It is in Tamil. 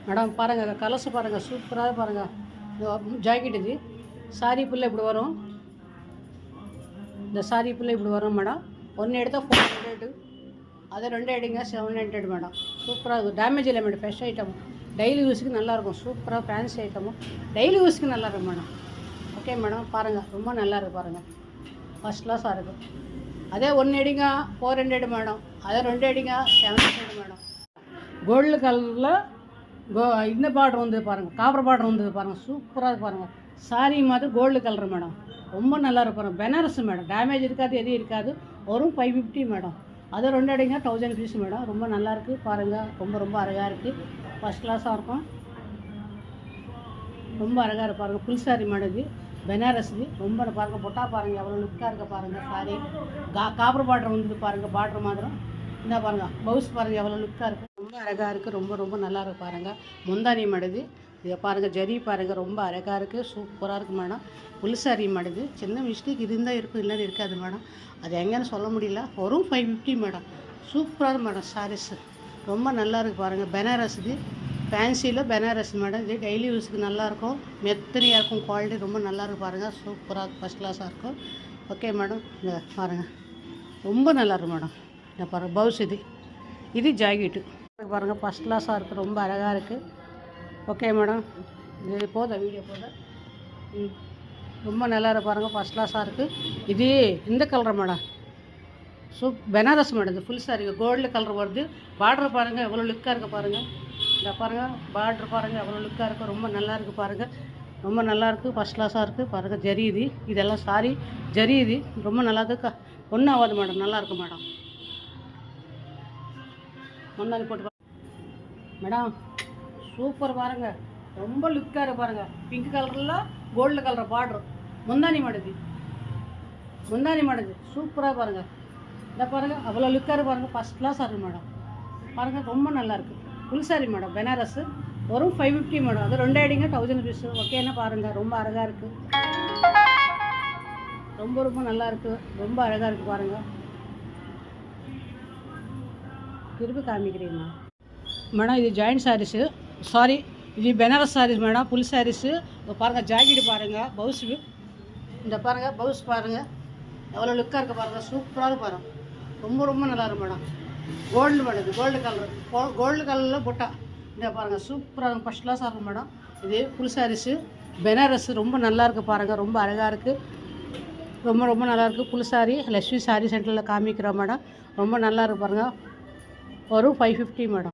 மேடம் பாருங்கள் கலர்ஸ் பாருங்கள், சூப்பராக பாருங்கள். ஜாக்கெட் இது சாரி புல்ல இப்படி வரும். இந்த சாரி புல்ல இப்படி வரும் மேடம். ஒன்று எடுத்தால் 400, அது 2 எடுங்க 700 மேடம். சூப்பராக இருக்கும். டேமேஜ் இல்லை மேடம், ஃப்ரெஷ் ஐட்டம். டெய்லி யூஸுக்கு நல்லாயிருக்கும். சூப்பராக ஃபேன்சி ஐட்டமும் டெய்லி யூஸுக்கு நல்லாயிருக்கும் மேடம். ஓகே மேடம், பாருங்கள் ரொம்ப நல்லா இருக்குது பாருங்கள். ஃபஸ்ட் கிளாஸாக இருக்குது. அதே 1 எடுங்க 400 மேடம். அதே 2 எடுங்க 700 மேடம். கோல்டு கலரில் இந்த பார்டர் வந்து பாருங்கள், காப்பர் பார்டர் வந்து பாருங்கள். சூப்பராக பாருங்கள். சாரி மாதிரி கோல்டு கலர் மேடம். ரொம்ப நல்லா இருக்கும் பாருங்கள். பெனாரஸ் மேடம். டேமேஜ் இருக்காது, எதுவும் இருக்காது. வரும் 550 மேடம். அது 2 எடுங்க 1000 பீஸ் மேடம். ரொம்ப நல்லாயிருக்கு பாருங்கள். ரொம்ப அழகாக இருக்குது. ஃபஸ்ட் கிளாஸாக இருக்கும். ரொம்ப அழகாக இருக்கு பாருங்கள். Full sorry madam. இது பெனாரஸ். இது ரொம்ப பாருங்கள். பொட்டா பாருங்கள் எவ்வளோ லுக்காக இருக்க பாருங்கள். சாரி காப்பர் பார்டர் வந்து பாருங்கள். பார்டர் மாதிரம் இந்த பாருங்கள். ப்ளவுஸ் பாருங்கள் எவ்வளோ லுக்காக இருக்குது. ரொம்ப அழகாக இருக்குது. ரொம்ப நல்லா இருக்குது பாருங்கள். முந்தானி மடுது இதை பாருங்கள். ஜரி பாருங்கள் ரொம்ப அழகாக இருக்குது. சூப்பராக இருக்குது மேடம். Full sorry மடுது. சின்ன மிஸ்டேக் இருந்தால் இருக்கும், இல்லைன்னு இருக்காது மேடம். அது எங்கேன்னு சொல்ல முடியல. வரும் 550 மேடம். சூப்பராக மேடம் சாரீஸ். ரொம்ப நல்லா இருக்குது பாருங்கள். பெனாரஸ். இது ஃபேன்சியில் பெனாரஸ் மேடம். இது டெய்லி யூஸுக்கு நல்லாயிருக்கும். மெத்தனையாக இருக்கும். குவாலிட்டி ரொம்ப நல்லா இருக்குது பாருங்கள். சூப்பராக ஃபஸ்ட் கிளாஸாக இருக்கும். ஓகே மேடம், இந்த பாருங்கள் ரொம்ப நல்லாயிருக்கு மேடம். இந்த பாருங்கள் ப்ளவுஸ். இது ஜாக்கெட்டு பாருங்கள். ஃபஸ்ட் கிளாஸாக இருக்குது. ரொம்ப அழகாக இருக்குது. ஓகே மேடம், இது போதும் வீடியோ போதும். ரொம்ப நல்லா இருக்கு பாருங்கள். ஃபஸ்ட் கிளாஸாக இருக்குது. இது இந்த கலர் மேடம். பெனாரஸ் மேடம். இது ஃபுல் சாரி கோல்டு கலர் வருது. பார்டர் பாருங்கள் எவ்வளோ லுக்காக இருக்குது பாருங்கள். இந்த பாருங்கள் பார்டர் பாருங்கள் எவ்வளோ லுக்காக இருக்குது. ரொம்ப நல்லா இருக்குது பாருங்கள். ரொம்ப நல்லாயிருக்கு. ஃபஸ்ட் கிளாஸாக இருக்குது பாருங்கள். ஜரி இதெல்லாம் சாரி ஜரி. இது ரொம்ப நல்லா இருக்குது. ஒன்றும் ஆகாது மேடம். நல்லாயிருக்கு மேடம். முந்தானி போட்டு மேடம் சூப்பர் பாருங்கள். ரொம்ப லுக்காக இருக்குது பாருங்கள். பிங்க் கலரில் கோல்டு கலர் பார்டர். முந்தானி மாடுது. சூப்பராக பாருங்கள். இந்த பாருங்கள் அவ்வளோ லுக்காக இருக்குது பாருங்கள். ஃபஸ்ட் கிளாஸாக இருக்குது மேடம். பாருங்கள் ரொம்ப நல்லாயிருக்கு. Full sorry madam. பெனாரஸ் வரும் 550 மேடம். அது 2 எடுங்க 1000 பீஸ். ஓகேன்னா பாருங்கள். ரொம்ப அழகாக இருக்குது. ரொம்ப நல்லா இருக்குது. ரொம்ப அழகாக இருக்குது பாருங்கள். திருப்பி காமிக்கிறீங்களா மேடம்? இது ஜாயின்ட் சாரீஸு. சாரி இது பெனாரஸ் சாரீஸ் மேடம். ஃபுல் சாரீஸு பாருங்கள். ஜாக்கெட்டு பாருங்கள். ப்ளவுஸு இந்த பாருங்கள். ப்ளவுஸ் பாருங்கள் எவ்வளோ லுக்காக இருக்குது பாருங்கள். சூப்பராக பாருங்கள். ரொம்ப நல்லா இருக்கும் மேடம். Gold madam. இது கோல்டு கலரில் பொட்டா இந்த பாருங்கள். சூப்பராக இருக்கும். ஃபஸ்ட் கிளாஸாக இருக்கும் மேடம். இது ஃபுல் சாரீஸு பெனாரஸ். ரொம்ப நல்லா இருக்குது பாருங்கள். ரொம்ப அழகாக இருக்குது. ரொம்ப நல்லாயிருக்கு. ஃபுல் சாரி லக்ஷ்மி சாரி சென்டரில் காமிக்கிறோம் மேடம். ரொம்ப நல்லா இருக்கு பாருங்கள். வரும் 550 மேடம்.